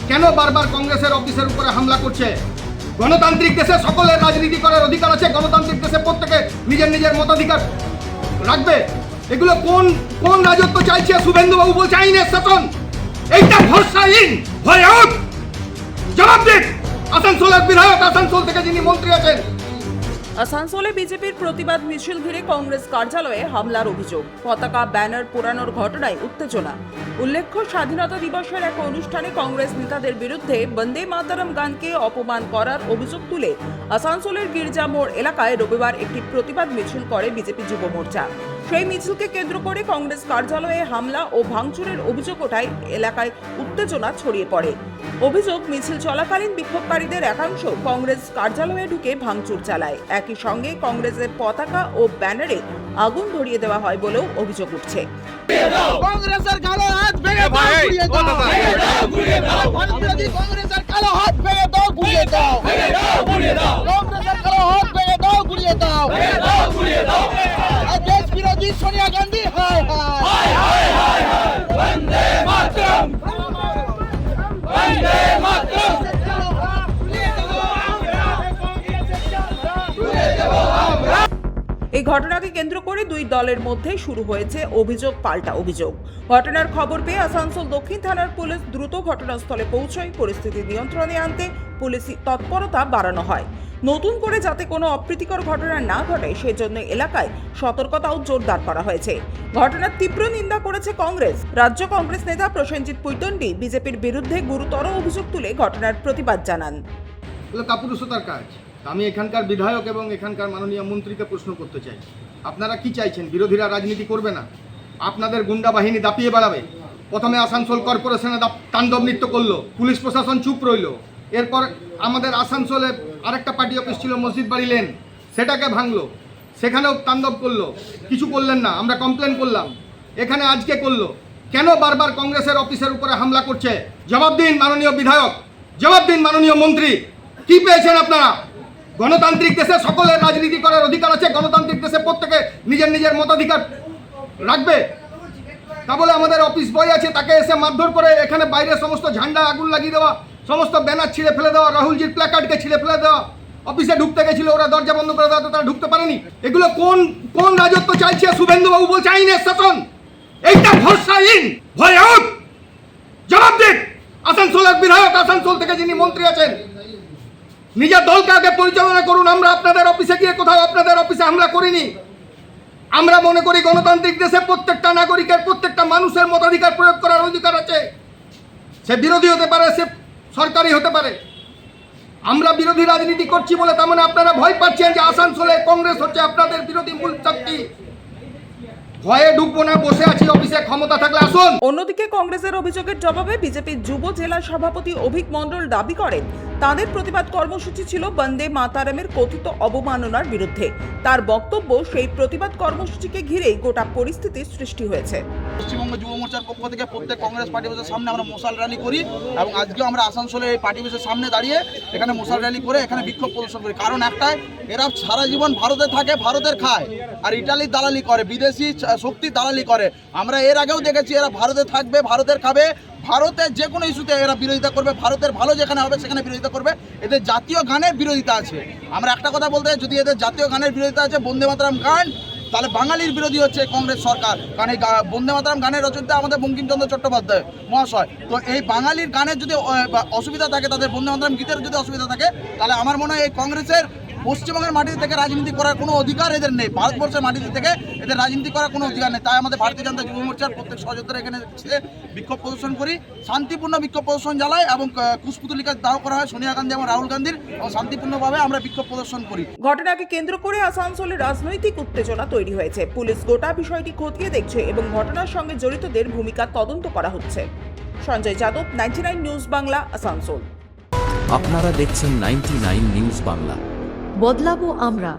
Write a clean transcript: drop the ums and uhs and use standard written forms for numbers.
কেন বারবার কংগ্রেসের অফিসের উপরে হামলা করছে? গণতান্ত্রিক দেশে সকলের রাজনীতি করার অধিকার আছে, গণতান্ত্রিক দেশে প্রত্যেকে নিজের নিজের মতাধিকার রাখবে। এগুলো কোন কোন রাজত্ব চাইছে? শুভেন্দুবাবু বলছে আইনের শাসন, এইটা ভরসাহীন হয়ে উঠ, জবাব দিন। আসানসোলের বিধায়ক, আসানসোল থেকে যিনি মন্ত্রী আছেন। আসানসোলে বিজেপির প্রতিবাদ মিছিল ঘিরে কংগ্রেস কার্যালয়ে হামলার অভিযোগ, পতাকা ব্যানার পোড়ানোর ঘটনায় উত্তেজনা। উল্লেখ্য, স্বাধীনতা দিবসের এক অনুষ্ঠানে কংগ্রেস নেতাদের বিরুদ্ধে বন্দে মাতরম গানকে অপমান করার অভিযোগ তুলে আসানসোলের গির্জা মোড় এলাকায় রবিবার একটি প্রতিবাদ মিছিল করে বিজেপি যুব মোর্চা। সেই মিছিলকে কেন্দ্র করে কংগ্রেস কার্যালয়ে হামলা ও ভাঙচুরের অভিযোগ ওঠায় এলাকায় উত্তেজনা ছড়িয়ে পড়ে। অভিযোগ, মিছিল চলাকালীন বিক্ষোভকারীদের একাংশ কংগ্রেস কার্যালয়ে ঢুকে ভাঙচুর চালায়। একই সঙ্গে কংগ্রেসের পতাকা ও ব্যানারে আগুন ধরিয়ে দেওয়া হয় বলেও অভিযোগ উঠছে। কংগ্রেসের কালো হাত ভেঙে দাও, গুড়িয়ে দাও, ভেঙে দাও, গুড়িয়ে দাও। বিরোধী কংগ্রেসের কালো হাত ভেঙে দাও, গুড়িয়ে দাও, ভেঙে দাও, গুড়িয়ে দাও। কংগ্রেসের কালো হাত ভেঙে দাও, গুড়িয়ে দাও, ভেঙে দাও, গুড়িয়ে দাও। আর দেশ বিরোধী সোনিয়া গান্ধী, হায় হায়, হায় হায় হায় হায়। বন্দে মাতরম, বন্দে মাতরম। এই ঘটনাকে কেন্দ্র করে দুই দলের মধ্যে শুরু হয়েছে অভিযোগ পাল্টা অভিযোগ। ঘটনার খবর পেয়ে আসানসোল দক্ষিণ থানার পুলিশ দ্রুত ঘটনাস্থলে পৌঁছয়। পরিস্থিতি নিয়ন্ত্রণে আনতে পুলিশি তৎপরতা বাড়ানো হয়। নতুন করে যাতে কোনো অপ্রীতিকর ঘটনা না ঘটে সেজন্য এলাকায় সতর্কতাও জোরদার করা হয়েছে। ঘটনার তীব্র নিন্দা করেছে কংগ্রেস। রাজ্য কংগ্রেস নেতা প্রসেনজিৎ পৈতন্ডি বিজেপির বিরুদ্ধে গুরুতর অভিযোগ তুলে ঘটনার প্রতিবাদ জানান। কাপুরুষতার কাজ। আমি এখানকার বিধায়ক এবং এখানকার মাননীয় মন্ত্রীকে প্রশ্ন করতে চাই, আপনারা কি চাইছেন? বিরোধীরা রাজনীতি করবে না, আপনাদের গুন্ডা বাহিনী দাপিয়ে বেড়াবে। প্রথমে আসানসোল কর্পোরেশনে তাণ্ডব নৃত্য করলো, পুলিশ প্রশাসন চুপ রইল। এরপর আমাদের আসানসোলে আরেকটা পার্টি অফিস ছিল মসজিদ বাড়ি লেন, সেটাকে ভাঙলো, সেখানেও তাণ্ডব করলো, কিছু করলেন না। আমরা কমপ্লেন করলাম, এখানে আজকে করলো। কেন বারবার কংগ্রেসের অফিসের উপরে হামলা করছে? জবাব দিন মাননীয় বিধায়ক, জবাব দিন মাননীয় মন্ত্রী। কি পেয়েছেন আপনারা? গণতান্ত্রিক দেশে সকলের রাজনীতি করার অধিকার আছে, গণতান্ত্রিক দেশে প্রত্যেকে নিজের নিজের মতাধিকার রাখবে। তা বলে আমাদের অফিস বয় আছে, তাকে এসে মারধর করে এখানে বাইরে সমস্ত ঝান্ডা আগুন লাগিয়ে দেওয়া, সমস্ত ব্যানার ছিঁড়ে ফেলে দেওয়া, রাহুলজির প্ল্যাকার্ডকে ছিঁড়ে ফেলে দেওয়া। অফিসে ঢুকতে গেছিল, ওরা দরজা বন্ধ করে দেওয়া, তো তারা ঢুকতে পারেনি। এগুলো কোন কোন রাজত্ব চাইছে? শুভেন্দুবাবু বলছে আইনের শাসন, এইটা ভরসাহীন হয়ে উঠ, জবাব দিন। আসানসোলের বিধায়ক, আসানসোল থেকে যিনি মন্ত্রী আছেন, নিজের দলকে আগে পরিচালনা করুন। আমরা আপনাদের অফিসে গিয়ে কোথাও আপনাদের অফিসে হামলা করিনি। আমরা মনে করি গণতান্ত্রিক দেশে প্রত্যেকটা নাগরিকের, প্রত্যেকটা মানুষের মতাধিকার প্রয়োগ করার অধিকার আছে। সে বিরোধী হতে পারে, সে সরকারি হতে পারে। আমরা বিরোধী রাজনীতি করছি বলে তার মানে আপনারা ভয় পাচ্ছেন যে আসানসোলে কংগ্রেস হচ্ছে আপনাদের বিরোধী মূল শক্তি। ভয়ে ঢুকবো না, বসে আছি অফিসে, ক্ষমতা থাকলে আসুন। অন্যদিকে কংগ্রেসের অভিযোগের জবাবে বিজেপির যুব জেলা সভাপতি অভিক মণ্ডল দাবি করেন তাদের প্রতিবাদ কর্মসূচি ছিল বন্দে মাতারমের কথিত অবমাননার বিরুদ্ধে। তার বক্তব্য, সেই প্রতিবাদ কর্মসূচিকে ঘিরেই গোটা পরিস্থিতির সৃষ্টি হয়েছে। পশ্চিমবঙ্গ যুব মোর্চার পক্ষ থেকে প্রত্যেক কংগ্রেস পার্টি অফিসের সামনে আমরা মশাল র্যালি করি এবং আজকেও আমরা আসানসোলে এই পার্টি অফিসের সামনে দাঁড়িয়ে এখানে মশাল র্যালি করে এখানে বিক্ষোভ প্রদর্শন করি। কারণ একটাই, এরা সারা জীবন ভারতে থাকে, ভারতের খায়, আর ইটালির দালালি করে, বিদেশি শক্তির দালালি করে। আমরা এর আগেও দেখেছি এরা ভারতে থাকবে, ভারতের খাবে, ভারতের যে কোনো ইস্যুতে এরা বিরোধিতা করবে, ভারতের ভালো যেখানে হবে সেখানে বিরোধিতা করবে। এদের জাতীয় গানের বিরোধিতা আছে। আমরা একটা কথা বলতে চাই, যদি এদের জাতীয় গানের বিরোধিতা আছে বন্দে মাতরম গান, তাহলে বাঙালির বিরোধী হচ্ছে কংগ্রেস সরকার। কারণ এই বন্দে মাতরম গানের রচয়িতা আমাদের বঙ্কিমচন্দ্র চট্টোপাধ্যায় মহাশয়। তো এই বাঙালির গানের যদি অসুবিধা থাকে, তাদের বন্দে মাতরম গীতের যদি অসুবিধা থাকে, তাহলে আমার মনে হয় এই কংগ্রেসের পশ্চিমবঙ্গের মাটি থেকে রাজনীতি করার কোনো অধিকার এদের নেই। ভারতবর্ষের মাটি থেকে এদের রাজনীতি করার কোনো অধিকার নেই। তাই আমাদের ভারতীয় জনতা যুব মোর্চার প্রত্যেক সহযোগিতা এখানে বিক্ষোভ প্রদর্শন করি, শান্তিপূর্ণ বিক্ষোভ প্রদর্শন চালাই এবং কুশপুতলিকা দাহ করা হয় সোনিয়া গান্ধী এবং রাহুল গান্ধীর, এবং শান্তিপূর্ণভাবে আমরা বিক্ষোভ প্রদর্শন করি। ঘটনাকে কেন্দ্র করে আসানসোলে রাজনৈতিক উত্তেজনা তৈরি হয়েছে। পুলিশ গোটা বিষয়টি খতিয়ে দেখছে এবং ঘটনার সঙ্গে জড়িতদের ভূমিকা তদন্ত করা হচ্ছে। সঞ্জয় যাদব, 99 নিউজ বাংলা, আসানসোল। আপনারা দেখছেন 99 নিউজ বাংলা। বদলাবো আমরা।